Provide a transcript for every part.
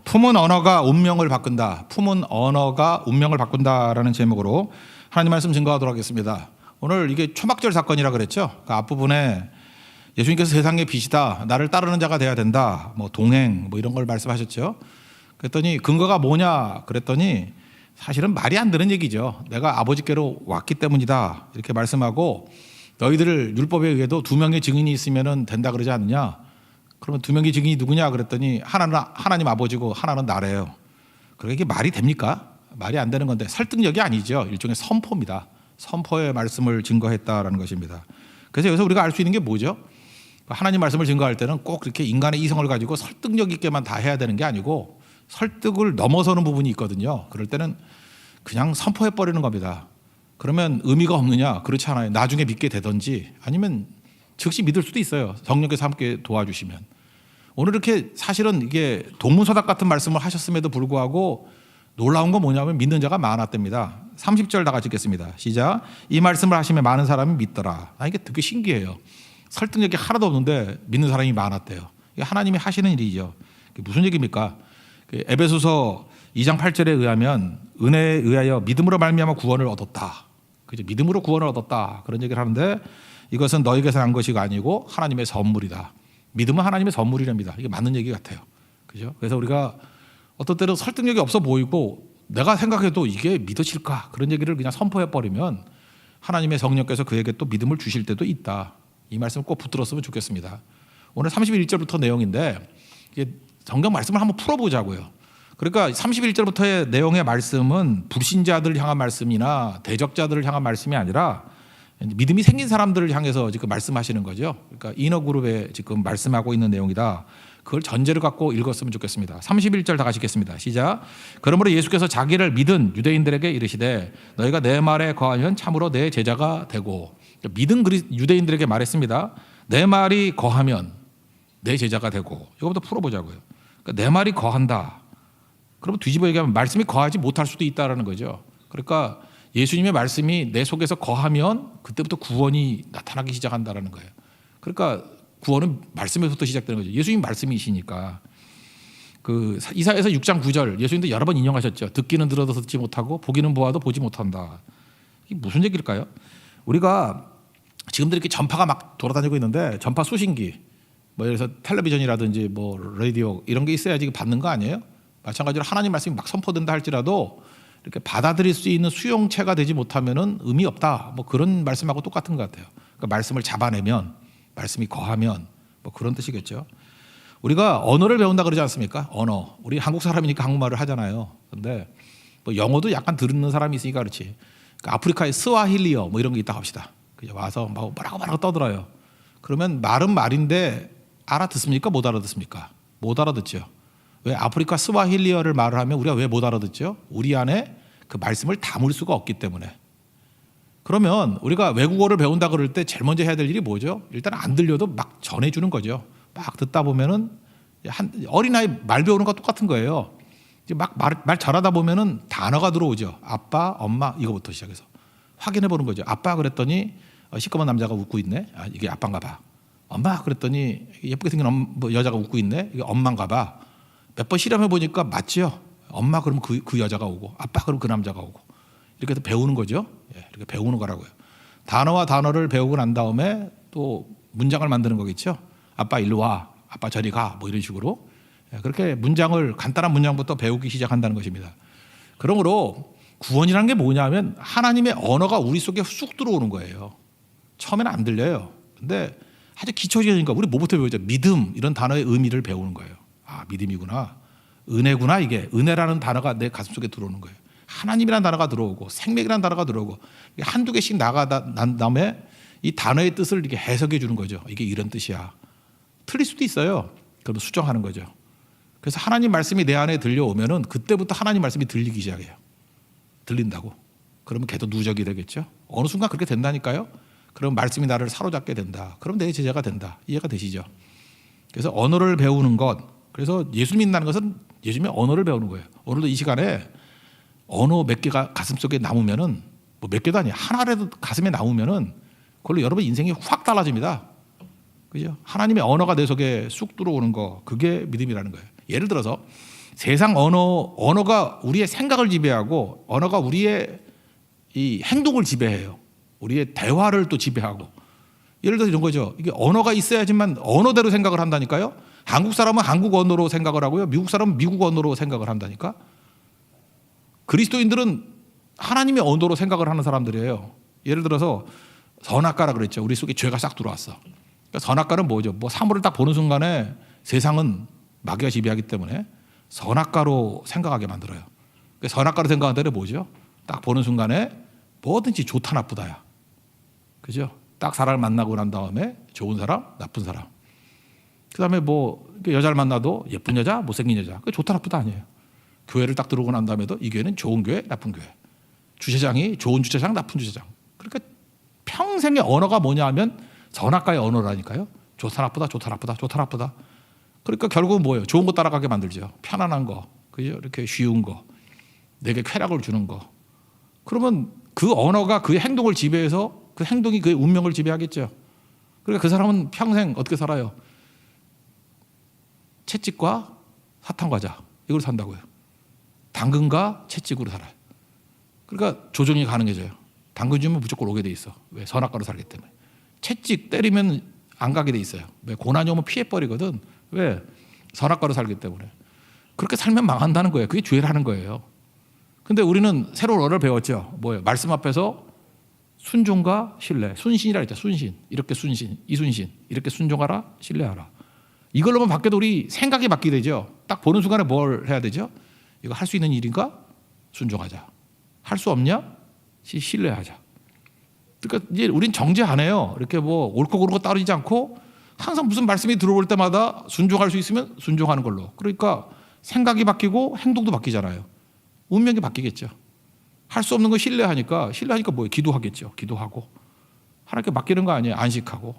품은 언어가 운명을 바꾼다. 품은 언어가 운명을 바꾼다라는 제목으로 하나님 말씀 증거하도록 하겠습니다. 오늘 이게 초막절 사건이라 그랬죠. 그 앞부분에 예수님께서 세상의 빛이다. 나를 따르는 자가 돼야 된다. 뭐 동행 뭐 이런 걸 말씀하셨죠. 그랬더니 근거가 뭐냐 그랬더니 사실은 말이 안 되는 얘기죠. 내가 아버지께로 왔기 때문이다. 이렇게 말씀하고 너희들 율법에 의해도 2명의 증인이 있으면 된다 그러지 않느냐. 그러면 2명의 증인이 누구냐 그랬더니 하나는 하나님 아버지고 하나는 나래요. 그러니까 이게 말이 됩니까? 말이 안 되는 건데 설득력이 아니죠. 일종의 선포입니다. 선포의 말씀을 증거했다라는 것입니다. 그래서 여기서 우리가 알 수 있는 게 뭐죠? 하나님 말씀을 증거할 때는 꼭 그렇게 인간의 이성을 가지고 설득력 있게만 다 해야 되는 게 아니고 설득을 넘어서는 부분이 있거든요. 그럴 때는 그냥 선포해버리는 겁니다. 그러면 의미가 없느냐? 그렇지 않아요. 나중에 믿게 되든지 아니면 즉시 믿을 수도 있어요. 성령께서 함께 도와주시면. 오늘 이렇게 사실은 이게 동문서답 같은 말씀을 하셨음에도 불구하고 놀라운 건 뭐냐면 믿는 자가 많았답니다. 30절 다 같이 읽겠습니다. 시작. 이 말씀을 하시면 많은 사람이 믿더라. 이게 되게 신기해요. 설득력이 하나도 없는데 믿는 사람이 많았대요. 이게 하나님이 하시는 일이죠. 이게 무슨 얘기입니까? 에베소서 2장 8절에 의하면 은혜에 의하여 믿음으로 말미암아 구원을 얻었다. 그죠? 믿음으로 구원을 얻었다. 그런 얘기를 하는데 이것은 너에게서 난 것이 아니고 하나님의 선물이다. 믿음은 하나님의 선물이랍니다. 이게 맞는 얘기 같아요. 그죠? 그래서 우리가 어떤 때는 설득력이 없어 보이고 내가 생각해도 이게 믿어질까? 그런 얘기를 그냥 선포해버리면 하나님의 성령께서 그에게 또 믿음을 주실 때도 있다. 이 말씀을 꼭 붙들었으면 좋겠습니다. 오늘 31절부터 내용인데 이게 성경 말씀을 한번 풀어보자고요. 그러니까 31절부터의 내용의 말씀은 불신자들을 향한 말씀이나 대적자들을 향한 말씀이 아니라 믿음이 생긴 사람들을 향해서 지금 말씀하시는 거죠. 그러니까 이너 그룹에 지금 말씀하고 있는 내용이다. 그걸 전제를 갖고 읽었으면 좋겠습니다. 31절 다 같이 읽겠습니다. 시작. 그러므로 예수께서 자기를 믿은 유대인들에게 이르시되 너희가 내 말에 거하면 참으로 내 제자가 되고. 믿은 유대인들에게 말했습니다. 내 말이 거하면 내 제자가 되고. 이거부터 풀어보자고요. 그러니까 내 말이 거한다. 그러면 뒤집어 얘기하면 말씀이 거하지 못할 수도 있다는 거죠. 그러니까 예수님의 말씀이 내 속에서 거하면 그때부터 구원이 나타나기 시작한다는 거예요. 그러니까 구원은 말씀에서부터 시작되는 거죠. 예수님 말씀이시니까. 그 이사야서 6장 9절 예수님도 여러 번 인용하셨죠. 듣기는 들어도 듣지 못하고 보기는 보아도 보지 못한다. 이게 무슨 얘기일까요? 우리가 지금도 이렇게 전파가 막 돌아다니고 있는데 전파 수신기 뭐 예를 들어서 텔레비전이라든지 뭐 라디오 이런 게 있어야지 받는 거 아니에요? 마찬가지로 하나님 말씀이 막 선포된다 할지라도 이렇게 받아들일 수 있는 수용체가 되지 못하면은 의미 없다. 뭐 그런 말씀하고 똑같은 것 같아요. 그러니까 말씀을 잡아내면, 말씀이 거하면 뭐 그런 뜻이겠죠. 우리가 언어를 배운다 그러지 않습니까? 언어. 우리 한국 사람이니까 한국말을 하잖아요. 근데 뭐 영어도 약간 듣는 사람이 있으니까 그렇지. 그러니까 아프리카에 스와힐리어 뭐 이런 게 있다 합시다. 그죠? 와서 뭐라고 떠들어요. 그러면 말은 말인데 알아듣습니까? 못 알아듣습니까? 못 알아듣죠. 왜 아프리카 스와힐리어를 말을 하면 우리가 왜 못 알아듣죠? 우리 안에 그 말씀을 담을 수가 없기 때문에. 그러면 우리가 외국어를 배운다 그럴 때 제일 먼저 해야 될 일이 뭐죠? 일단 안 들려도 막 전해주는 거죠. 막 듣다 보면은 어린아이 말 배우는 거 똑같은 거예요. 막 말 잘하다 보면은 단어가 들어오죠. 아빠, 엄마 이거부터 시작해서 확인해 보는 거죠. 아빠 그랬더니 시꺼먼 남자가 웃고 있네. 아, 이게 아빠인가 봐. 엄마 그랬더니 예쁘게 생긴 여자가 웃고 있네. 이게 엄마인가 봐. 몇 번 실험해 보니까 맞지요. 엄마 그러면 그 여자가 오고 아빠 그러면 그 남자가 오고 이렇게 해서 배우는 거죠. 이렇게 배우는 거라고요. 단어와 단어를 배우고 난 다음에 또 문장을 만드는 거겠죠. 아빠 일로 와. 아빠 저리 가. 뭐 이런 식으로. 그렇게 문장을 간단한 문장부터 배우기 시작한다는 것입니다. 그러므로 구원이라는 게 뭐냐면 하나님의 언어가 우리 속에 쑥 들어오는 거예요. 처음에는 안 들려요. 근데 아주 기초적이니까 우리 뭐부터 배우죠? 믿음 이런 단어의 의미를 배우는 거예요. 아, 믿음이구나. 은혜구나. 이게 은혜라는 단어가 내 가슴속에 들어오는 거예요. 하나님이라는 단어가 들어오고 생명이라는 단어가 들어오고 한두 개씩 난 다음에 이 단어의 뜻을 이렇게 해석해 주는 거죠. 이게 이런 뜻이야. 틀릴 수도 있어요. 그러면 수정하는 거죠. 그래서 하나님 말씀이 내 안에 들려오면은 그때부터 하나님 말씀이 들리기 시작해요. 들린다고. 그러면 걔도 누적이 되겠죠. 어느 순간 그렇게 된다니까요. 그럼 말씀이 나를 사로잡게 된다. 그럼 내 제자가 된다. 이해가 되시죠? 그래서 언어를 배우는 것. 그래서 예수 믿는다는 것은 예수님의 언어를 배우는 거예요. 오늘도 이 시간에 언어 몇 개가 가슴속에 남으면은 뭐 몇 개도 아니야. 하나라도 가슴에 남으면은 그걸로 여러분 인생이 확 달라집니다. 그죠? 하나님의 언어가 내 속에 쑥 들어오는 거 그게 믿음이라는 거예요. 예를 들어서 세상 언어가 우리의 생각을 지배하고 언어가 우리의 이 행동을 지배해요. 우리의 대화를 또 지배하고. 예를 들어서 이런 거죠. 이게 언어가 있어야지만 언어대로 생각을 한다니까요. 한국 사람은 한국 언어로 생각을 하고요. 미국 사람은 미국 언어로 생각을 한다니까. 그리스도인들은 하나님의 언어로 생각을 하는 사람들이에요. 예를 들어서 선악과라 그랬죠. 우리 속에 죄가 싹 들어왔어. 그러니까 선악과는 뭐죠? 뭐 사물을 딱 보는 순간에 세상은 마귀가 지배하기 때문에 선악과로 생각하게 만들어요. 그러니까 선악과로 생각하는 데는 뭐죠? 딱 보는 순간에 뭐든지 좋다 나쁘다야. 그죠? 딱 사람을 만나고 난 다음에 좋은 사람, 나쁜 사람. 그다음에 뭐 여자를 만나도 예쁜 여자, 못생긴 여자. 그 좋다 나쁘다 아니에요. 교회를 딱 들어오고 난 다음에도 이 교회는 좋은 교회, 나쁜 교회. 주차장이 좋은 주차장, 나쁜 주차장. 그러니까 평생의 언어가 뭐냐 하면 선악과의 언어라니까요. 좋다 나쁘다, 좋다 나쁘다, 좋다 나쁘다. 그러니까 결국은 뭐예요? 좋은 거 따라가게 만들죠. 편안한 거, 그죠? 이렇게 쉬운 거, 내게 쾌락을 주는 거. 그러면 그 언어가 그의 행동을 지배해서 그 행동이 그의 운명을 지배하겠죠. 그러니까 그 사람은 평생 어떻게 살아요? 채찍과 사탕과자 이걸 산다고요. 당근과 채찍으로 살아요. 그러니까 조정이 가능해져요. 당근 주면 무조건 오게 돼 있어. 왜? 선악과로 살기 때문에. 채찍 때리면 안 가게 돼 있어요. 왜? 고난이 오면 피해버리거든. 왜? 선악과로 살기 때문에. 그렇게 살면 망한다는 거예요. 그게 죄라는 거예요. 근데 우리는 새로운 언어를 배웠죠. 뭐예요? 말씀 앞에서 순종과 신뢰. 순신이라 했죠. 순신. 이렇게 순신. 이순신. 이렇게 순종하라. 신뢰하라. 이걸로만 바뀌어도 우리 생각이 바뀌게 되죠. 딱 보는 순간에 뭘 해야 되죠? 이거 할 수 있는 일인가? 순종하자. 할 수 없냐? 신뢰하자. 그러니까 이제 우린 정죄 안 해요. 이렇게 뭐 옳고 그르고 따르지 않고 항상 무슨 말씀이 들어올 때마다 순종할 수 있으면 순종하는 걸로. 그러니까 생각이 바뀌고 행동도 바뀌잖아요. 운명이 바뀌겠죠. 할 수 없는 거 신뢰하니까 뭐예요? 기도하겠죠. 기도하고 하나님께 맡기는 거 아니에요. 안식하고.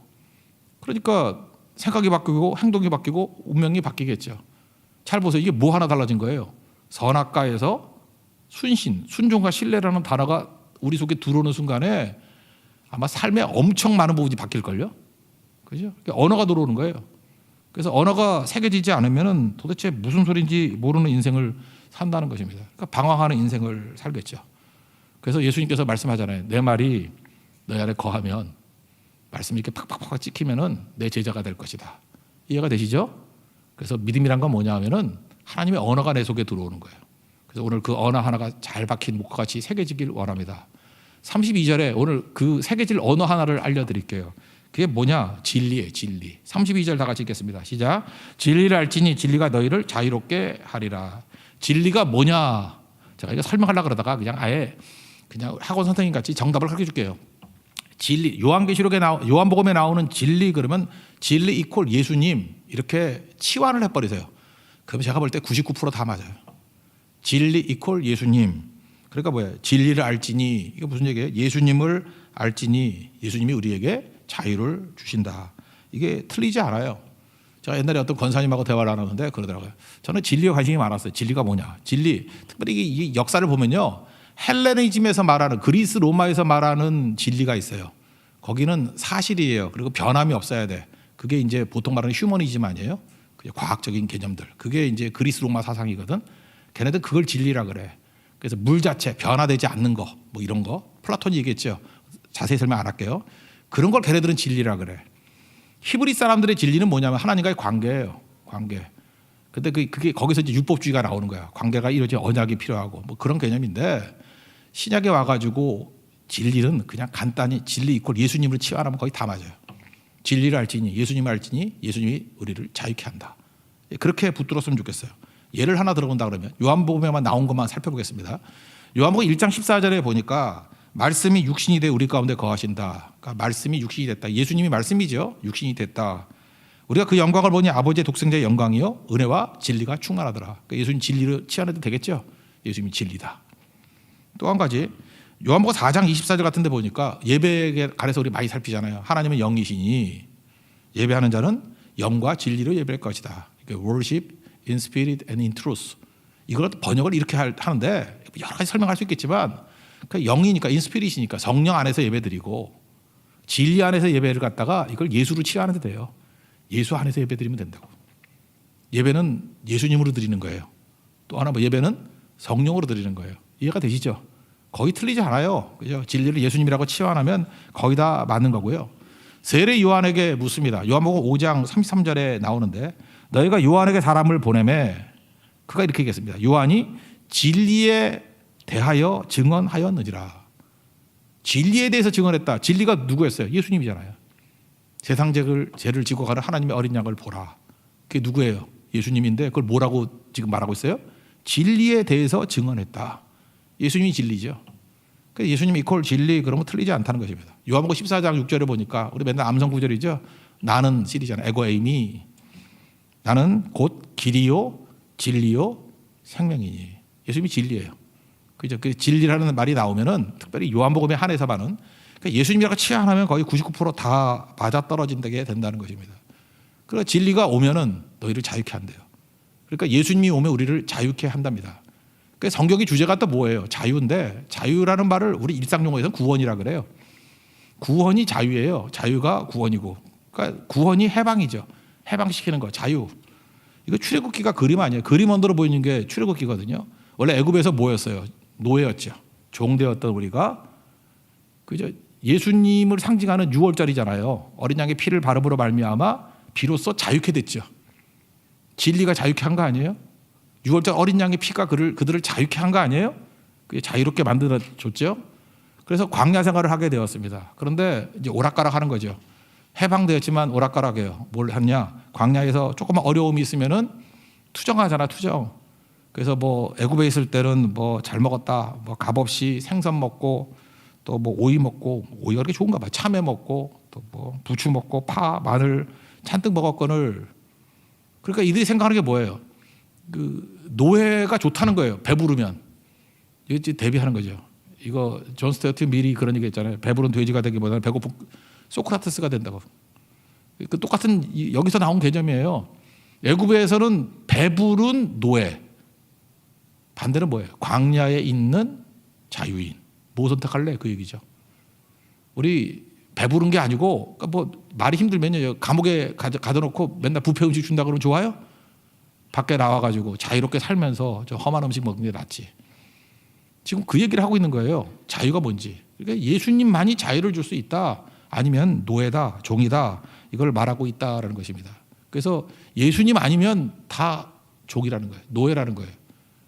그러니까 생각이 바뀌고 행동이 바뀌고 운명이 바뀌겠죠. 잘 보세요. 이게 뭐 하나 달라진 거예요. 선악과에서 순신, 순종과 신뢰라는 단어가 우리 속에 들어오는 순간에 아마 삶에 엄청 많은 부분이 바뀔걸요. 그죠? 그러니까 언어가 들어오는 거예요. 그래서 언어가 새겨지지 않으면 도대체 무슨 소리인지 모르는 인생을 산다는 것입니다. 그러니까 방황하는 인생을 살겠죠. 그래서 예수님께서 말씀하잖아요. 내 말이 너희 안에 거하면 말씀이 이렇게 팍팍팍 찍히면은 내 제자가 될 것이다. 이해가 되시죠? 그래서 믿음이란 건 뭐냐 하면은 하나님의 언어가 내 속에 들어오는 거예요. 그래서 오늘 그 언어 하나가 잘 박힌 목과 같이 새겨지길 원합니다. 32절에 오늘 그 새겨질 언어 하나를 알려드릴게요. 그게 뭐냐? 진리예요. 진리. 32절 다 같이 읽겠습니다. 시작. 진리를 알지니 진리가 너희를 자유롭게 하리라. 진리가 뭐냐? 제가 이거 설명하려고 그러다가 그냥 아예 그냥 학원 선생님 같이 정답을 가르쳐 줄게요. 진리. 요한복음에 나오는 진리 그러면 진리 이퀄 예수님 이렇게 치환을 해버리세요. 그럼 제가 볼 때 99% 다 맞아요. 진리 이퀄 예수님. 그러니까 뭐예요? 진리를 알지니 이게 무슨 얘기예요? 예수님을 알지니 예수님이 우리에게 자유를 주신다. 이게 틀리지 않아요. 제가 옛날에 어떤 권사님하고 대화를 나눴는데 그러더라고요. 저는 진리에 관심이 많았어요. 진리가 뭐냐? 진리. 특별히 이 역사를 보면요. 헬레니즘에서 말하는 그리스 로마에서 말하는 진리가 있어요. 거기는 사실이에요. 그리고 변함이 없어야 돼. 그게 이제 보통 말하는 휴머니즘 아니에요? 그게 과학적인 개념들. 그게 이제 그리스 로마 사상이거든. 걔네들 그걸 진리라 그래. 그래서 물 자체 변화되지 않는 거, 뭐 이런 거. 플라톤이 얘기했죠. 자세히 설명 안 할게요. 그런 걸 걔네들은 진리라 그래. 히브리 사람들의 진리는 뭐냐면 하나님과의 관계예요. 관계. 근데 그게 거기서 이제 율법주의가 나오는 거야. 관계가 이루어진 언약이 필요하고 뭐 그런 개념인데 신약에 와가지고 진리는 그냥 간단히 진리 이퀄 예수님을 치환하면 거의 다 맞아요. 진리를 알지니 예수님을 알지니 예수님이 우리를 자유케 한다. 그렇게 붙들었으면 좋겠어요. 예를 하나 들어본다 그러면 요한복음에만 나온 것만 살펴보겠습니다. 요한복음 1장 14절에 보니까 말씀이 육신이 돼 우리 가운데 거하신다. 그러니까 말씀이 육신이 됐다. 예수님이 말씀이죠. 육신이 됐다. 우리가 그 영광을 보니 아버지의 독생자의 영광이요 은혜와 진리가 충만하더라. 그러니까 예수님 진리를 치환해도 되겠죠. 예수님이 진리다. 또 한 가지 요한복음 4장 24절 같은 데 보니까 예배에 관해서 우리 많이 살피잖아요. 하나님은 영이시니 예배하는 자는 영과 진리로 예배할 것이다. 그러니까 worship in spirit and in truth. 이걸 번역을 이렇게 하는데 여러 가지 설명할 수 있겠지만 그러니까 영이니까 in spirit이니까 성령 안에서 예배드리고 진리 안에서 예배를 갖다가 이걸 예수로 치환해도 돼요. 예수 안에서 예배드리면 된다고. 예배는 예수님으로 드리는 거예요. 또 하나 뭐 예배는 성령으로 드리는 거예요. 이해가 되시죠? 거의 틀리지 않아요. 그죠? 진리를 예수님이라고 치환하면 거의 다 맞는 거고요. 세례 요한에게 묻습니다. 요한복음 5장 33절에 나오는데 너희가 요한에게 사람을 보내매 그가 이렇게 얘기했습니다. 요한이 진리에 대하여 증언하였느니라. 진리에 대해서 증언했다. 진리가 누구였어요? 예수님이잖아요. 세상 죄를 지고 가는 하나님의 어린 양을 보라. 그게 누구예요? 예수님인데 그걸 뭐라고 지금 말하고 있어요? 진리에 대해서 증언했다. 예수님이 진리죠. 그래서 예수님 이퀄 진리 그러면 틀리지 않다는 것입니다. 요한복음 14장 6절에 보니까 우리 맨날 암송 구절이죠. 나는 시리잖아요. 에고 에이미. 나는 곧 길이요 진리요 생명이니. 예수님이 진리예요. 그죠? 그 진리라는 말이 나오면은 특별히 요한복음에 한해서만은 그러니까 예수님이라고 치환하면 거의 99%다 맞아 떨어진다게 된다는 것입니다. 그러니까 진리가 오면은 너희를 자유케 한대요. 그러니까 예수님이 오면 우리를 자유케 한답니다. 그러니까 성경의 주제가 또 뭐예요? 자유인데 자유라는 말을 우리 일상 용어에서는 구원이라 그래요. 구원이 자유예요. 자유가 구원이고. 그러니까 구원이 해방이죠. 해방시키는 거, 자유. 이거 출애굽기가 그림 아니에요. 그림 언어로 보이는 게 출애굽기거든요. 원래 애굽에서 뭐였어요? 노예였죠. 종되었던 우리가 그죠? 예수님을 상징하는 6월절이잖아요. 어린 양의 피를 바름으로 말미암아 비로소 자유케 됐죠. 진리가 자유케 한 거 아니에요? 6월절 어린 양의 피가 그들을 자유케 한 거 아니에요? 그게 자유롭게 만들어줬죠. 그래서 광야 생활을 하게 되었습니다. 그런데 이제 오락가락 하는 거죠. 해방되었지만 오락가락해요. 뭘 했냐? 광야에서 조금만 어려움이 있으면은 투정하잖아, 투정. 그래서 뭐 애굽에 있을 때는 뭐 잘 먹었다, 뭐 값없이 생선 먹고 또 뭐 오이 먹고 오이가 그렇게 좋은가 봐. 참외 먹고 또 뭐 부추 먹고 파, 마늘 잔뜩 먹었거늘. 그러니까 이들이 생각하는 게 뭐예요? 그 노예가 좋다는 거예요. 배부르면. 이거 대비하는 거죠. 이거 존 스튜어트 미리 그런 얘기 했잖아요. 배부른 돼지가 되기보다는 배고픈 소크라테스가 된다고. 그 똑같은 여기서 나온 개념이에요. 애굽에서는 배부른 노예. 반대는 뭐예요? 광야에 있는 자유인. 뭐 선택할래? 그 얘기죠. 우리 배부른 게 아니고 그러니까 뭐 말이 힘들면요. 감옥에 가둬놓고 맨날 뷔페 음식 준다 그러면 좋아요? 밖에 나와가지고 자유롭게 살면서 저 험한 음식 먹는 게 낫지. 지금 그 얘기를 하고 있는 거예요. 자유가 뭔지. 그러니까 예수님만이 자유를 줄 수 있다. 아니면 노예다, 종이다. 이걸 말하고 있다라는 것입니다. 그래서 예수님 아니면 다 종이라는 거예요. 노예라는 거예요.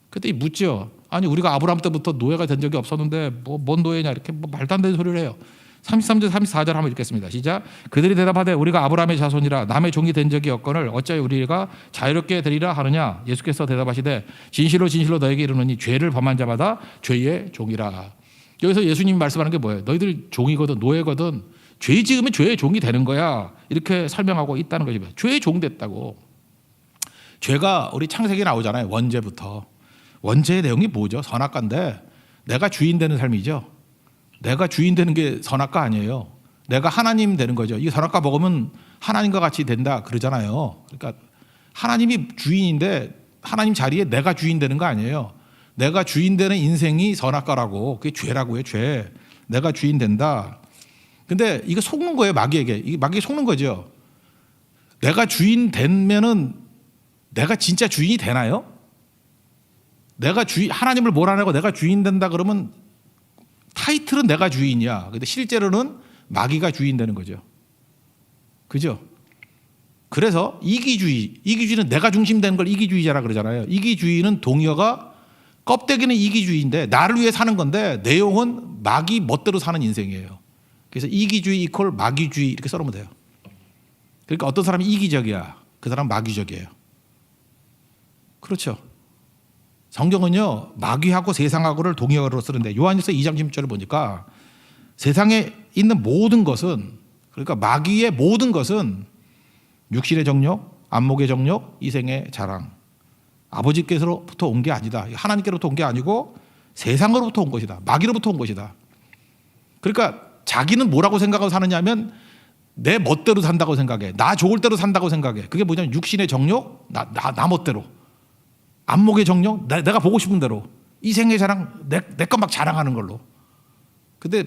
그때 묻죠. 아니 우리가 아브라함 때부터 노예가 된 적이 없었는데 뭔 노예냐 이렇게 말도 안 되는 소리를 해요. 33절 34절 한번 읽겠습니다. 시작. 그들이 대답하되 우리가 아브라함의 자손이라 남의 종이 된 적이 없거늘 어찌하여 우리가 자유롭게 되리라 하느냐. 예수께서 대답하시되 진실로 진실로 너에게 이르노니 죄를 범한 자마다 죄의 종이라. 여기서 예수님이 말씀하는 게 뭐예요? 너희들 종이거든 노예거든 죄 지으면 죄의 종이 되는 거야. 이렇게 설명하고 있다는 거죠. 죄의 종 됐다고. 죄가 우리 창세기에 나오잖아요. 원죄부터. 원죄의 내용이 뭐죠? 선악과인데 내가 주인 되는 삶이죠. 내가 주인 되는 게 선악과 아니에요. 내가 하나님 되는 거죠. 이 선악과 먹으면 하나님과 같이 된다 그러잖아요. 그러니까 하나님이 주인인데 하나님 자리에 내가 주인 되는 거 아니에요. 내가 주인 되는 인생이 선악과라고. 그게 죄라고 해요. 죄. 내가 주인 된다. 근데 이거 속는 거예요. 마귀에게. 이게 마귀에 속는 거죠. 내가 주인 되면은 내가 진짜 주인이 되나요? 내가 하나님을 몰아내고 내가 주인 된다 그러면 타이틀은 내가 주인이야. 근데 실제로는 마귀가 주인 되는 거죠. 그죠? 그래서 이기주의는 내가 중심되는 걸 이기주의자라 그러잖아요. 이기주의는 동의어가 껍데기는 이기주의인데 나를 위해 사는 건데 내용은 마귀 멋대로 사는 인생이에요. 그래서 이기주의 이퀄 마귀주의 이렇게 써놓으면 돼요. 그러니까 어떤 사람이 이기적이야. 그 사람 마귀적이에요. 그렇죠. 성경은요 마귀하고 세상하고를 동의어로 쓰는데 요한일서 2장 16절을 보니까 세상에 있는 모든 것은 그러니까 마귀의 모든 것은 육신의 정욕, 안목의 정욕, 이생의 자랑 아버지께서로부터 온 게 아니다. 하나님께로부터 온 게 아니고 세상으로부터 온 것이다. 마귀로부터 온 것이다. 그러니까 자기는 뭐라고 생각하고 사느냐 하면 내 멋대로 산다고 생각해. 나 좋을 대로 산다고 생각해. 그게 뭐냐면 육신의 정욕, 나 멋대로. 안목의 정욕, 내가 보고 싶은 대로. 이생의 자랑, 내 것 막 자랑하는 걸로. 근데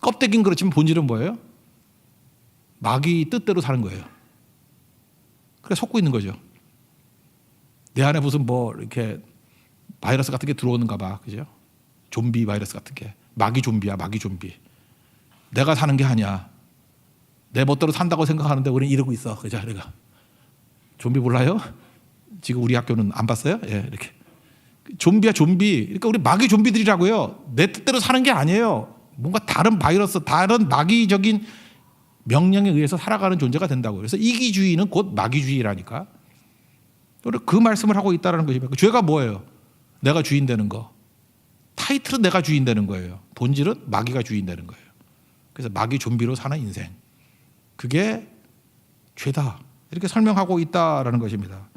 껍데기는 그렇지만 본질은 뭐예요? 마귀 뜻대로 사는 거예요. 그래 속고 있는 거죠. 내 안에 무슨 뭐 이렇게 바이러스 같은 게 들어오는가 봐. 그죠? 좀비 바이러스 같은 게. 마귀 좀비야, 마귀 좀비. 내가 사는 게 아니야. 내 멋대로 산다고 생각하는데 우리는 이러고 있어. 그죠? 내가. 좀비 몰라요? 지금 우리 학교는 안 봤어요? 예, 이렇게. 좀비야, 좀비. 그러니까 우리 마귀 좀비들이라고요. 내 뜻대로 사는 게 아니에요. 뭔가 다른 바이러스, 다른 마귀적인 명령에 의해서 살아가는 존재가 된다고. 그래서 이기주의는 곧 마귀주의라니까. 그 말씀을 하고 있다는 것입니다. 죄가 뭐예요? 내가 주인 되는 거. 타이틀은 내가 주인 되는 거예요. 본질은 마귀가 주인 되는 거예요. 그래서 마귀 좀비로 사는 인생. 그게 죄다. 이렇게 설명하고 있다라는 것입니다.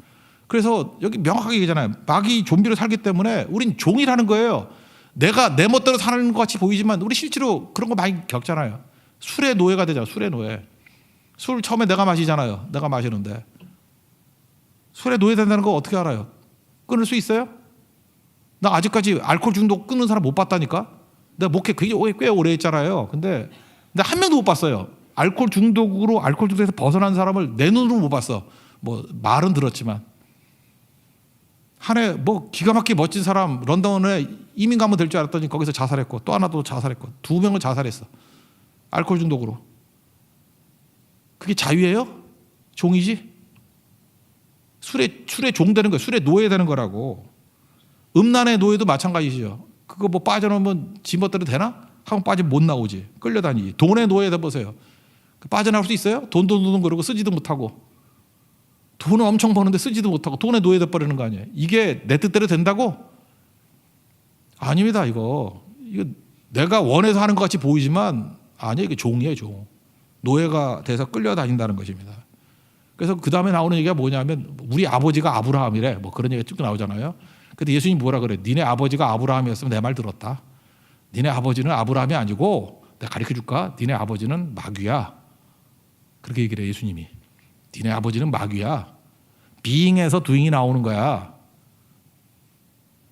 그래서 여기 명확하게 얘기잖아요. 마귀 좀비로 살기 때문에 우린 종이라는 거예요. 내가 내 멋대로 사는 것 같이 보이지만 우리 실제로 그런 거 많이 겪잖아요. 술의 노예가 되잖아요. 술의 노예. 술 처음에 내가 마시잖아요. 내가 마시는데. 술의 노예 된다는 거 어떻게 알아요? 끊을 수 있어요? 나 아직까지 알코올 중독 끊는 사람 못 봤다니까? 내가 목회 꽤 오래 했잖아요. 근데 한 명도 못 봤어요. 알코올 중독에서 벗어난 사람을 내 눈으로 못 봤어. 뭐 말은 들었지만. 한 해 뭐 기가 막히게 멋진 사람 런던에 이민 가면 될 줄 알았더니 거기서 자살했고 또 하나도 자살했고 2명은 자살했어. 알코올 중독으로. 그게 자유예요? 종이지? 술에 종 되는 거예요. 술에 노예 되는 거라고. 음란의 노예도 마찬가지죠. 그거 뭐 빠져나오면 지 멋대로 되나? 하고 빠지면 못 나오지. 끌려다니지. 돈의 노예 돼보세요. 빠져나올 수 있어요? 돈돈 그러고 쓰지도 못하고. 돈을 엄청 버는데 쓰지도 못하고 돈의 노예 돼버리는 거 아니에요. 이게 내 뜻대로 된다고? 아닙니다. 이거 내가 원해서 하는 것 같이 보이지만 아니에요. 이게 종이에요. 종. 노예가 돼서 끌려다닌다는 것입니다. 그래서 그 다음에 나오는 얘기가 뭐냐면 우리 아버지가 아브라함이래. 뭐 그런 얘기가 쭉 나오잖아요. 근데 예수님 뭐라 그래? 니네 아버지가 아브라함이었으면 내 말 들었다. 니네 아버지는 아브라함이 아니고 내가 가르쳐 줄까? 니네 아버지는 마귀야. 그렇게 얘기를 해요. 예수님이. 니네 아버지는 마귀야. 비잉에서 두잉이 나오는 거야.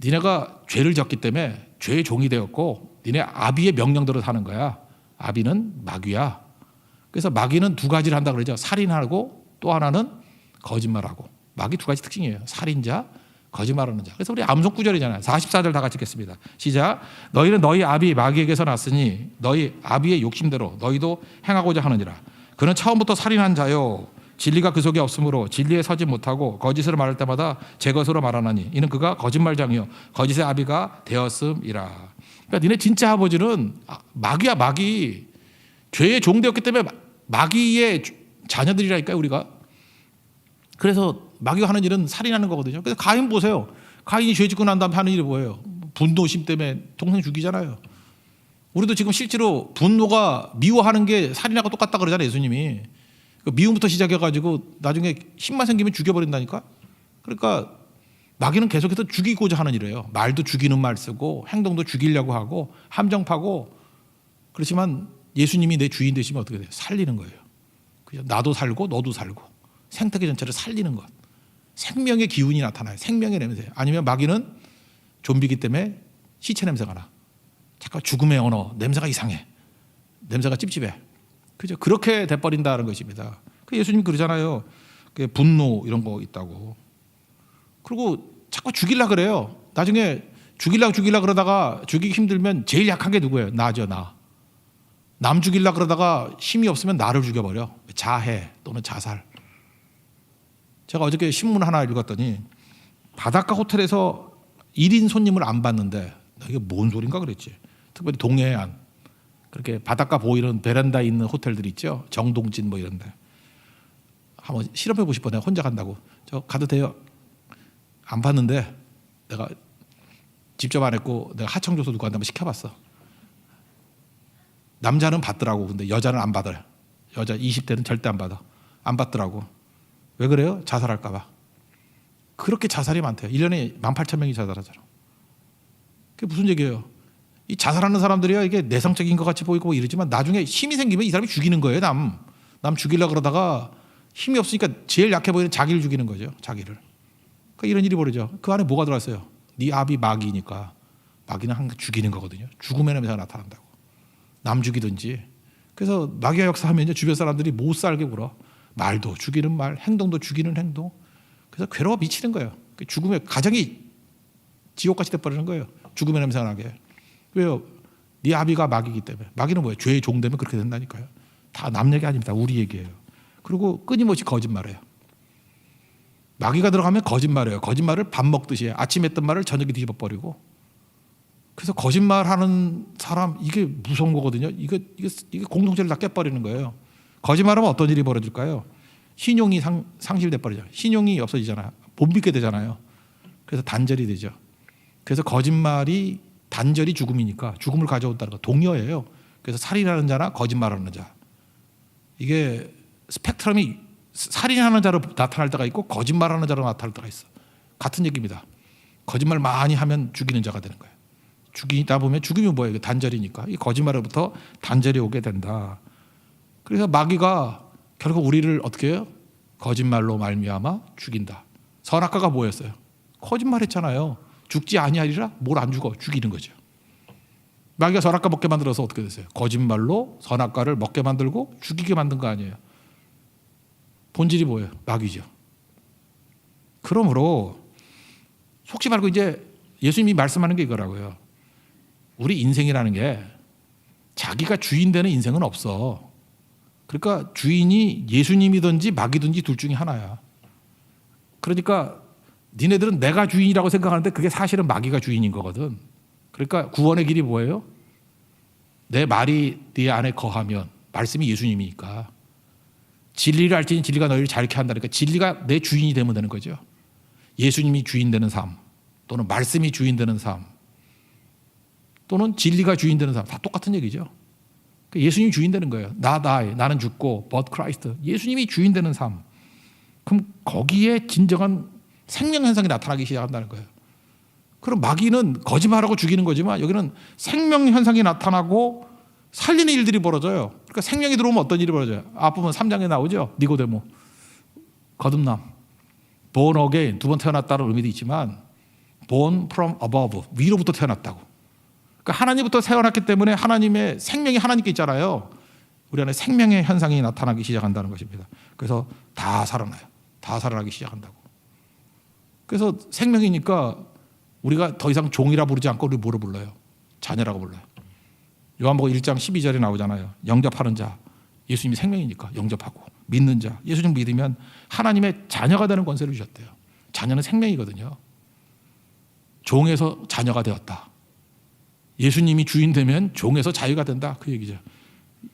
니네가 죄를 졌기 때문에 죄의 종이 되었고 니네 아비의 명령대로 사는 거야. 아비는 마귀야. 그래서 마귀는 2가지를 한다 그러죠. 살인하고 또 하나는 거짓말하고. 마귀 2가지 특징이에요. 살인자, 거짓말하는 자. 그래서 우리 암송 구절이잖아요. 44절 다 같이 읽겠습니다. 시작. 너희는 너희 아비 마귀에게서 났으니 너희 아비의 욕심대로 너희도 행하고자 하느니라. 그는 처음부터 살인한 자요. 진리가 그 속에 없으므로 진리에 서지 못하고 거짓으로 말할 때마다 제 것으로 말하나니 이는 그가 거짓말장이요 거짓의 아비가 되었음이라. 그러니까 니네 진짜 아버지는 마귀야. 마귀. 죄의 종되었기 때문에 마귀의 자녀들이라니까요. 우리가. 그래서 마귀가 하는 일은 살인하는 거거든요. 그래서 가인 보세요. 가인이 죄 짓고 난 다음에 하는 일이 뭐예요? 분노심 때문에 동생 죽이잖아요. 우리도 지금 실제로 분노가 미워하는 게 살인하고 똑같다 그러잖아요. 예수님이. 미움부터 시작해가지고 나중에 힘만 생기면 죽여버린다니까. 그러니까 마귀는 계속해서 죽이고자 하는 일이에요. 말도 죽이는 말 쓰고 행동도 죽이려고 하고 함정 파고. 그렇지만 예수님이 내 주인 되시면 어떻게 돼요? 살리는 거예요. 그죠? 나도 살고 너도 살고 생태계 전체를 살리는 것. 생명의 기운이 나타나요. 생명의 냄새. 아니면 마귀는 좀비기 때문에 시체 냄새가 나. 잠깐 죽음의 언어. 냄새가 이상해. 냄새가 찝찝해. 그죠? 그렇게 돼버린다는 것입니다. 예수님이 그러잖아요. 분노 이런 거 있다고. 그리고 자꾸 죽이려고 그래요. 나중에 죽이려고 그러다가 죽이기 힘들면 제일 약한 게 누구예요? 나죠. 나. 남 죽이려고 그러다가 힘이 없으면 나를 죽여버려. 자해 또는 자살. 제가 어저께 신문 하나 읽었더니 바닷가 호텔에서 1인 손님을 안 받는데 이게 뭔 소린가 그랬지. 특별히 동해안. 그렇게 바닷가 보이는 베란다 있는 호텔들 있죠. 정동진 뭐 이런 데. 한번 실험해보고 싶어. 내가 혼자 간다고. 저 가도 돼요? 안 받는데 내가 직접 안 했고 내가 하청조서 누구한테 한번 시켜봤어. 남자는 받더라고. 근데 여자는 안 받아요. 여자 20대는 절대 안 받아. 안 받더라고. 왜 그래요? 자살할까 봐. 그렇게 자살이 많대요. 1년에 18,000명이 자살하잖아. 그게 무슨 얘기예요? 이 자살하는 사람들이야 이게 내성적인 것 같이 보이고 이러지만 나중에 힘이 생기면 이 사람이 죽이는 거예요. 남 죽이려고 그러다가 힘이 없으니까 제일 약해 보이는 자기를 죽이는 거죠. 자기를. 그러니까 이런 일이 벌어져. 그 안에 뭐가 들어왔어요? 네 아비 마귀니까. 마귀는 항상 죽이는 거거든요. 죽음의 냄새가 나타난다고. 남 죽이든지. 그래서 마귀의 역사하면 주변 사람들이 못 살게 굴어. 말도 죽이는 말, 행동도 죽이는 행동. 그래서 괴로워 미치는 거예요. 죽음의 가정이 지옥같이 돼버리는 거예요. 죽음의 냄새가 나게. 왜요? 네 아비가 마귀이기 때문에. 마귀는 뭐예요? 죄의 종 되면 그렇게 된다니까요. 다 남 얘기 아닙니다. 우리 얘기예요. 그리고 끊임없이 거짓말해요. 마귀가 들어가면 거짓말해요. 거짓말을 밥 먹듯이 해요. 아침에 했던 말을 저녁에 뒤집어버리고. 그래서 거짓말하는 사람 이게 무서운 거거든요. 이게 공동체를 다 깨버리는 거예요. 거짓말하면 어떤 일이 벌어질까요? 신용이 상실돼 버리죠. 신용이 없어지잖아요. 못 믿게 되잖아요. 그래서 단절이 되죠. 그래서 거짓말이 단절이 죽음이니까 죽음을 가져온다는 거 동의어예요. 그래서 살인하는 자나 거짓말하는 자 이게 스펙트럼이 살인하는 자로 나타날 때가 있고 거짓말하는 자로 나타날 때가 있어. 같은 얘기입니다. 거짓말 많이 하면 죽이는 자가 되는 거예요. 죽이다 보면 죽음이 뭐예요? 단절이니까 이 거짓말로부터 단절이 오게 된다. 그래서 마귀가 결국 우리를 어떻게 해요? 거짓말로 말미암아 죽인다. 선악과가 뭐였어요? 거짓말했잖아요. 죽지 아니하리라 뭘 안 죽어 죽이는 거죠. 마귀가 선악과 먹게 만들어서 어떻게 됐어요? 거짓말로 선악과를 먹게 만들고 죽이게 만든 거 아니에요. 본질이 뭐예요? 마귀죠. 그러므로 속지 말고 이제 예수님이 말씀하는 게 이거라고요. 우리 인생이라는 게 자기가 주인 되는 인생은 없어. 그러니까 주인이 예수님이든지 마귀든지 둘 중에 하나야. 그러니까 니네들은 내가 주인이라고 생각하는데 그게 사실은 마귀가 주인인 거거든. 그러니까 구원의 길이 뭐예요? 내 말이 네 안에 거하면 말씀이 예수님이니까 진리를 알지니 진리가 너희를 자유케 한다니까 진리가 내 주인이 되면 되는 거죠. 예수님이 주인 되는 삶 또는 말씀이 주인 되는 삶 또는 진리가 주인 되는 삶 다 똑같은 얘기죠. 예수님이 주인 되는 거예요. 나는 죽고 but Christ 예수님이 주인 되는 삶. 그럼 거기에 진정한 생명 현상이 나타나기 시작한다는 거예요. 그럼 마귀는 거짓말하고 죽이는 거지만 여기는 생명 현상이 나타나고 살리는 일들이 벌어져요. 그러니까 생명이 들어오면 어떤 일이 벌어져요? 앞부분 3장에 나오죠. 니고데모 거듭남 born again 두 번 태어났다는 의미도 있지만 born from above 위로부터 태어났다고. 그러니까 하나님부터 태어났기 때문에 하나님의 생명이 하나님께 있잖아요. 우리 안에 생명의 현상이 나타나기 시작한다는 것입니다. 그래서 다 살아나요. 다 살아나기 시작한다고. 그래서 생명이니까 우리가 더 이상 종이라 부르지 않고 우리 뭐로 불러요? 자녀라고 불러요. 요한복음 1장 12절에 나오잖아요. 영접하는 자 예수님이 생명이니까 영접하고 믿는 자 예수님 믿으면 하나님의 자녀가 되는 권세를 주셨대요. 자녀는 생명이거든요. 종에서 자녀가 되었다. 예수님이 주인 되면 종에서 자유가 된다. 그 얘기죠.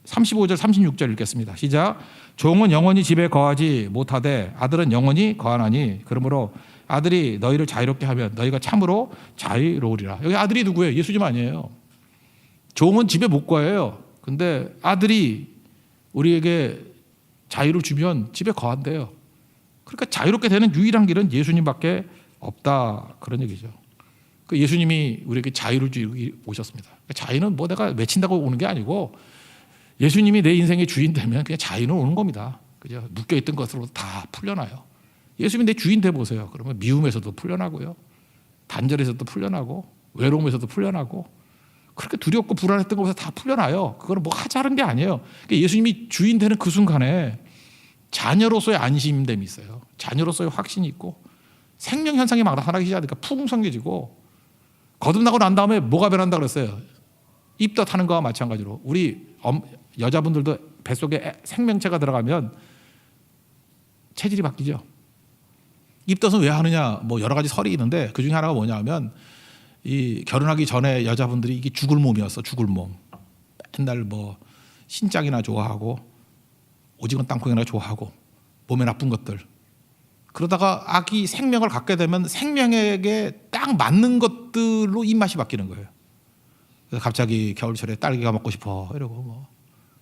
35절 36절 읽겠습니다. 시작. 종은 영원히 집에 거하지 못하되 아들은 영원히 거하나니 그러므로 아들이 너희를 자유롭게 하면 너희가 참으로 자유로우리라. 여기 아들이 누구예요? 예수님 아니에요. 종은 집에 못 거해요. 근데 아들이 우리에게 자유를 주면 집에 거한대요. 그러니까 자유롭게 되는 유일한 길은 예수님밖에 없다. 그런 얘기죠. 그 예수님이 우리에게 자유를 주기 오셨습니다. 자유는 뭐 내가 외친다고 오는 게 아니고 예수님이 내 인생의 주인 되면 그냥 자유는 오는 겁니다. 그죠? 묶여있던 것으로 다 풀려나요. 예수님이 내 주인 돼 보세요. 그러면 미움에서도 풀려나고요. 단절에서도 풀려나고 외로움에서도 풀려나고 그렇게 두렵고 불안했던 것에서 다 풀려나요. 그거는 뭐 하자는 게 아니에요. 그러니까 예수님이 주인 되는 그 순간에 자녀로서의 안심됨이 있어요. 자녀로서의 확신이 있고 생명 현상이 막 나타나기 시작하니까 풍성해지고 거듭나고 난 다음에 뭐가 변한다 그랬어요? 입덧하는 거와 마찬가지로 우리 여자분들도 뱃속에 생명체가 들어가면 체질이 바뀌죠. 입덧은 왜 하느냐 뭐 여러 가지 설이 있는데 그 중에 하나가 뭐냐면 이 결혼하기 전에 여자분들이 이게 죽을 몸이었어. 죽을 몸. 맨날 뭐 신장이나 좋아하고 오징어 땅콩이나 좋아하고 몸에 나쁜 것들. 그러다가 아기 생명을 갖게 되면 생명에게 딱 맞는 것들로 입맛이 바뀌는 거예요. 그래서 갑자기 겨울철에 딸기가 먹고 싶어 이러고 뭐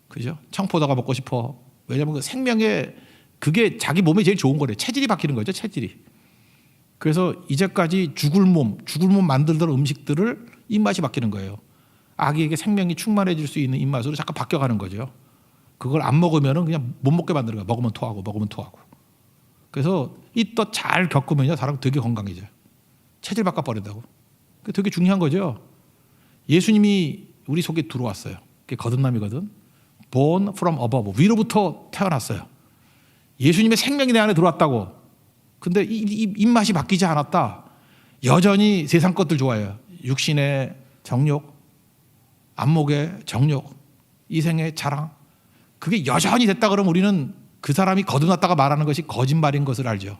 그죠? 청포도가 먹고 싶어. 왜냐하면 그 생명에 그게 자기 몸에 제일 좋은 거래요. 체질이 바뀌는 거죠. 체질이. 그래서 이제까지 죽을 몸 만들던 음식들을 입맛이 바뀌는 거예요. 아기에게 생명이 충만해질 수 있는 입맛으로 잠깐 바뀌어가는 거죠. 그걸 안 먹으면 그냥 못 먹게 만드는 거예요. 먹으면 토하고. 그래서 이 또 잘 겪으면요 사람 되게 건강해져요. 체질 바꿔버린다고. 그게 되게 중요한 거죠. 예수님이 우리 속에 들어왔어요. 그게 거듭남이거든. Born from above. 위로부터 태어났어요. 예수님의 생명이 내 안에 들어왔다고. 근데 이 입맛이 바뀌지 않았다. 여전히 세상 것들 좋아해요. 육신의 정욕, 안목의 정욕, 이생의 자랑. 그게 여전히 됐다 그러면 우리는 그 사람이 거듭났다가 말하는 것이 거짓말인 것을 알죠.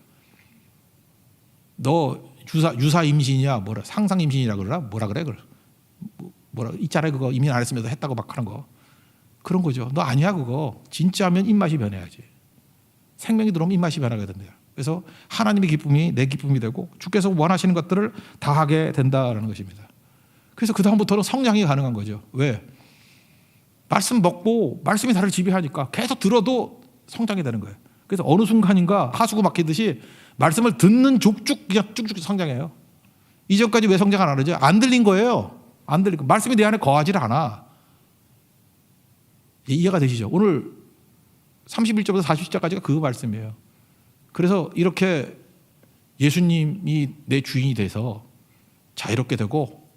너 유사 임신이야, 뭐라 상상 임신이라 그러나 뭐라 그래, 뭐라 있잖아요. 그거 이민 안 했으면서 했다고 막 하는 거. 그런 거죠. 너 아니야 그거. 진짜면 입맛이 변해야지. 생명이 들어오면 입맛이 변하게 된대요. 그래서 하나님의 기쁨이 내 기쁨이 되고 주께서 원하시는 것들을 다 하게 된다라는 것입니다. 그래서 그 다음부터는 성장이 가능한 거죠. 왜? 말씀 먹고 말씀이 나를 지배하니까 계속 들어도 성장이 되는 거예요. 그래서 어느 순간인가 하수구 막히듯이 말씀을 듣는 족쭉 그냥 쭉쭉 성장해요. 이전까지 왜 성장 안 하죠? 안 들린 거예요. 안 들리고 말씀이 내 안에 거하지 않아. 이해가 되시죠? 오늘 31절부터 40절까지가 그 말씀이에요. 그래서 이렇게 예수님이 내 주인이 돼서 자유롭게 되고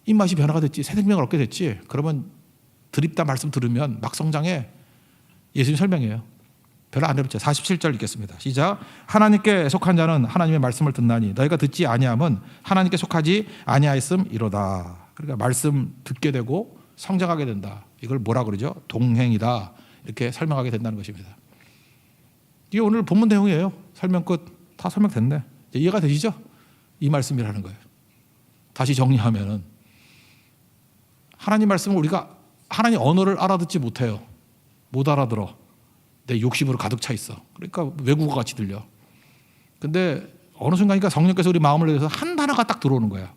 입맛이 변화가 됐지, 새 생명을 얻게 됐지. 그러면 드립다 말씀 들으면 막 성장해. 예수님 설명해요. 별로 안 어렵죠. 47절 읽겠습니다. 시작. 하나님께 속한 자는 하나님의 말씀을 듣나니 너희가 듣지 아니함은 하나님께 속하지 아니하였음 이로다. 그러니까 말씀 듣게 되고 성장하게 된다. 이걸 뭐라 그러죠? 동행이다. 이렇게 설명하게 된다는 것입니다. 이게 오늘 본문 내용이에요. 설명 끝. 다 설명됐네. 이제 이해가 되시죠? 이 말씀이라는 거예요. 다시 정리하면은 하나님 말씀을 우리가 하나님 언어를 알아듣지 못해요. 못 알아들어. 내 욕심으로 가득 차 있어. 그러니까 외국어 같이 들려. 근데 어느 순간이니까 성령께서 우리 마음을 내서 한 단어가 딱 들어오는 거야.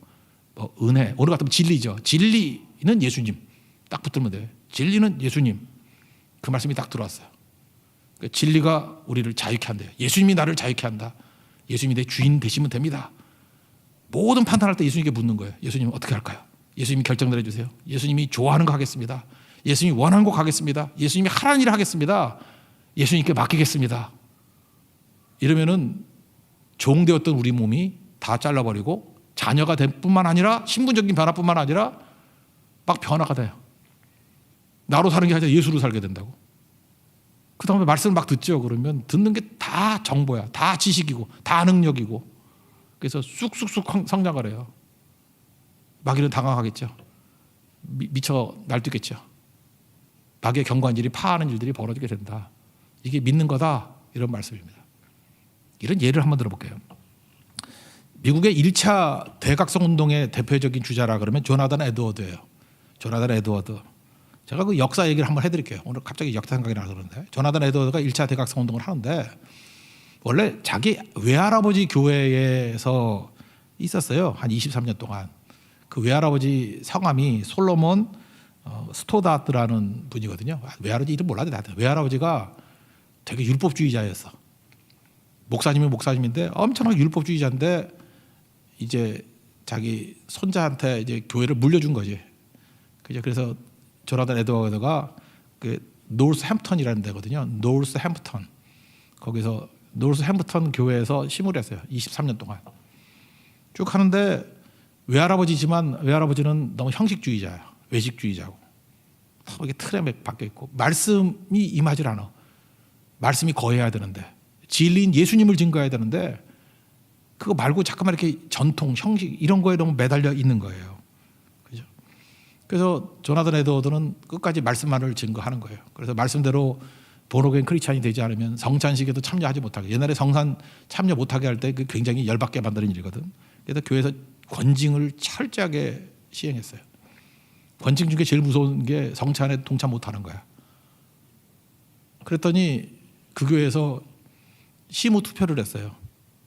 뭐 은혜. 오늘 같으면 진리죠. 진리는 예수님. 딱 붙들면 돼. 진리는 예수님. 그 말씀이 딱 들어왔어요. 진리가 우리를 자유케 한대요. 예수님이 나를 자유케 한다. 예수님이 내 주인 되시면 됩니다. 모든 판단할 때 예수님께 묻는 거예요. 예수님 어떻게 할까요? 예수님이 결정 내려주세요. 예수님이 좋아하는 거 하겠습니다. 예수님이 원하는 거 하겠습니다. 예수님이 하라는 일을 하겠습니다. 예수님께 맡기겠습니다. 이러면은 종되었던 우리 몸이 다 잘라버리고 자녀가 될 뿐만 아니라 신분적인 변화뿐만 아니라 막 변화가 돼요. 나로 사는 게 아니라 예수로 살게 된다고. 그 다음에 말씀을 막 듣죠. 그러면 듣는 게 다 정보야. 다 지식이고 다 능력이고. 그래서 쑥쑥쑥 성장을 해요. 마귀는 당황하겠죠. 미쳐 날뛰겠죠. 마귀의 경고한 일이 파하는 일들이 벌어지게 된다. 이게 믿는 거다. 이런 말씀입니다. 이런 예를 한번 들어볼게요. 미국의 1차 대각성 운동의 대표적인 주자라 그러면 조나단 에드워드예요. 조나단 에드워드. 제가 그 역사 얘기를 한번 해드릴게요. 오늘 갑자기 역사 생각이 나서 그러는데 조나단 에드워드가 1차 대각성 운동을 하는데 원래 자기 외할아버지 교회에서 있었어요. 한 23년 동안. 그 외할아버지 성함이 솔로몬 스토다트라는 분이거든요. 외할아버지 이름 몰라도 나한테. 외할아버지가 되게 율법주의자였어. 목사님인데 엄청나게 율법주의자인데 이제 자기 손자한테 이제 교회를 물려준 거지. 그래서 조나단 에드워드가 그 노스햄프턴이라는 데거든요. 노스햄프턴. 거기서 노스햄프턴 교회에서 심을 했어요. 23년 동안. 쭉 하는데 외할아버지지만 외할아버지는 너무 형식주의자야. 외식주의자고. 이게 틀에 박혀 있고 말씀이 임하질 않아. 말씀이 거해야 되는데 진리인 예수님을 증거해야 되는데 그거 말고 잠깐만 이렇게 전통, 형식 이런 거에 너무 매달려 있는 거예요. 그죠? 그래서 조나단 에드워드는 끝까지 말씀만을 증거하는 거예요. 그래서 말씀대로 보너겐 크리스찬이 되지 않으면 성찬식에도 참여하지 못하게. 옛날에 성산 참여 못하게 할 때 그 굉장히 열받게 만드는 일이거든. 그래서 교회에서 권징을 철저하게 시행했어요. 권징 중에 제일 무서운 게 성찬에 동참 못하는 거야. 그랬더니 그 교회에서 심의 투표를 했어요.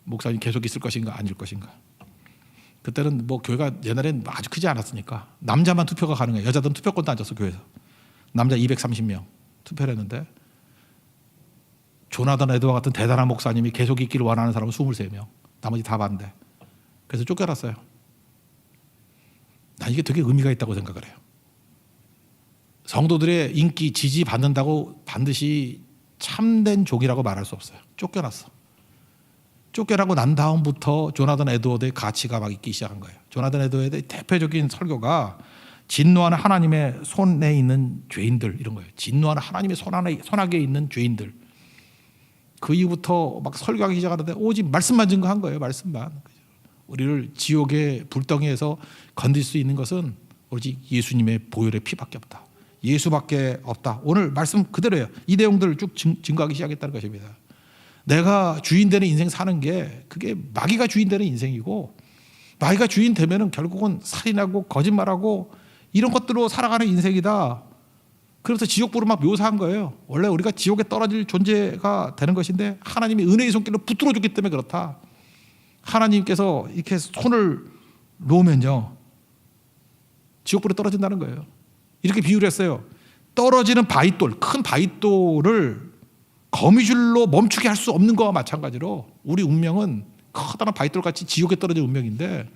목사님 계속 있을 것인가 아닐 것인가. 그때는 뭐 교회가 옛날에는 아주 크지 않았으니까 남자만 투표가 가능해요. 여자들은 투표권도 안 줬어 교회에서. 남자 230명 투표를 했는데 조나단 에드워드 같은 대단한 목사님이 계속 있기를 원하는 사람은 23명. 나머지 다 반대. 그래서 쫓겨났어요. 난 이게 되게 의미가 있다고 생각을 해요. 성도들의 인기, 지지 받는다고 반드시 참된 종이라고 말할 수 없어요. 쫓겨났어. 쫓겨나고 난 다음부터 조나단 에드워드의 가치가 막 있기 시작한 거예요. 조나단 에드워드의 대표적인 설교가 진노하는 하나님의 손에 있는 죄인들 이런 거예요. 진노하는 하나님의 손아귀에 있는 죄인들. 그 이후부터 막 설교하기 시작하는데 오직 말씀만 증거한 거예요. 말씀만. 우리를 지옥의 불덩이에서 건질 수 있는 것은 오직 예수님의 보혈의 피밖에 없다. 예수밖에 없다. 오늘 말씀 그대로예요. 이 내용들을 쭉 증거하기 시작했다는 것입니다. 내가 주인 되는 인생 사는 게 그게 마귀가 주인 되는 인생이고, 마귀가 주인 되면은 결국은 살인하고 거짓말하고 이런 것들로 살아가는 인생이다. 그래서 지옥불을 막 묘사한 거예요. 원래 우리가 지옥에 떨어질 존재가 되는 것인데 하나님이 은혜의 손길로 붙들어 줬기 때문에 그렇다. 하나님께서 이렇게 손을 놓으면요 지옥불에 떨어진다는 거예요. 이렇게 비유를 했어요. 떨어지는 바윗돌, 큰 바윗돌을 거미줄로 멈추게 할 수 없는 거와 마찬가지로 우리 운명은 커다란 바윗돌같이 지옥에 떨어진 운명인데,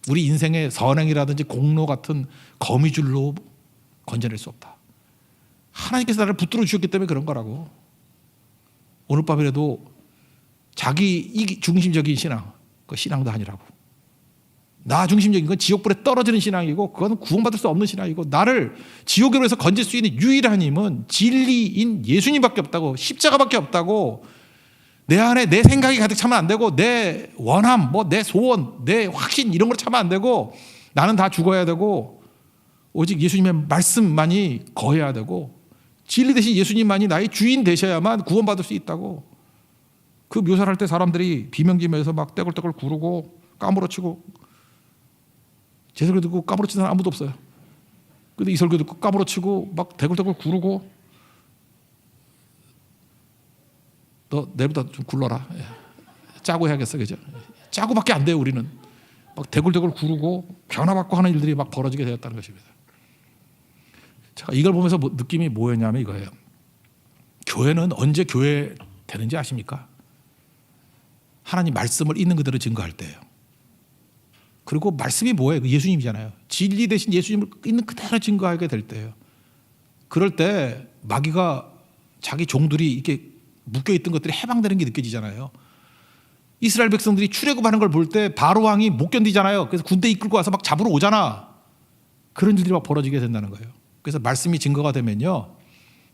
우리 인생의 선행이라든지 공로 같은 거미줄로 건져낼 수 없다. 하나님께서 나를 붙들어 주셨기 때문에 그런 거라고. 오늘 밤이라도 자기 중심적인 신앙, 그 신앙도 아니라고. 나 중심적인 건 지옥불에 떨어지는 신앙이고, 그건 구원받을 수 없는 신앙이고, 나를 지옥으로에서 건질 수 있는 유일한 힘은 진리인 예수님밖에 없다고, 십자가밖에 없다고. 내 안에 내 생각이 가득 차면 안 되고, 내 원함, 내 소원, 내 확신 이런 걸 차면 안 되고, 나는 다 죽어야 되고, 오직 예수님의 말씀만이 거해야 되고, 진리 대신 예수님만이 나의 주인 되셔야만 구원받을 수 있다고. 그 묘사를 할 때 사람들이 비명지면서 막 떼굴떼굴 구르고 까무러치고, 제 설교 듣고 까무러치는 사람 아무도 없어요. 근데 이 설교 듣고 까무러치고 막 대굴대굴 구르고, 너 내보다 좀 굴러라. 짜고 해야겠어, 그죠? 짜고밖에 안 돼요. 우리는 막 대굴대굴 구르고 변화받고 하는 일들이 막 벌어지게 되었다는 것입니다. 제가 이걸 보면서 느낌이 뭐였냐면 이거예요. 교회는 언제 교회 되는지 아십니까? 하나님 말씀을 있는 그대로 증거할 때예요. 그리고 말씀이 뭐예요? 예수님이잖아요. 진리 대신 예수님을 있는 그대로 증거하게 될 때예요. 그럴 때 마귀가 자기 종들이 이렇게 묶여있던 것들이 해방되는 게 느껴지잖아요. 이스라엘 백성들이 출애굽하는 걸 볼 때 바로 왕이 못 견디잖아요. 그래서 군대 이끌고 와서 막 잡으러 오잖아. 그런 일들이 막 벌어지게 된다는 거예요. 그래서 말씀이 증거가 되면요,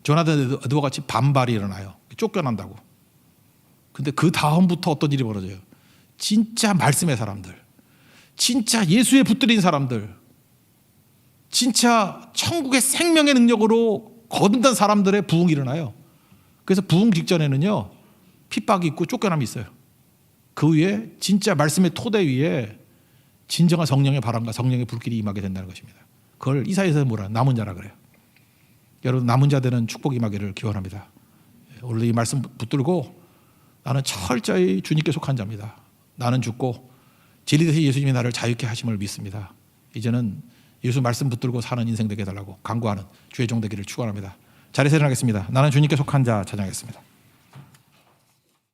조나단 에드와 같이 반발이 일어나요. 쫓겨난다고. 근데 그 다음부터 어떤 일이 벌어져요? 진짜 말씀의 사람들, 진짜 예수에 붙들린 사람들, 진짜 천국의 생명의 능력으로 거듭난 사람들의 부흥이 일어나요. 그래서 부흥 직전에는요 핍박이 있고 쫓겨남이 있어요. 그 위에 진짜 말씀의 토대 위에 진정한 성령의 바람과 성령의 불길이 임하게 된다는 것입니다. 그걸 이사야에서 뭐라 남은 자라 그래요. 여러분, 남은 자들은 축복 임하기를 기원합니다. 오늘 이 말씀 붙들고 나는 철저히 주님께 속한 자입니다. 나는 죽고 진리 대신 예수님이 나를 자유케 하심을 믿습니다. 이제는 예수 말씀 붙들고 사는 인생 되게 해달라고 간구하는 주의 종 되기를 축원합니다. 자리에서 일어나겠습니다. 나는 주님께 속한 자 찬양하겠습니다.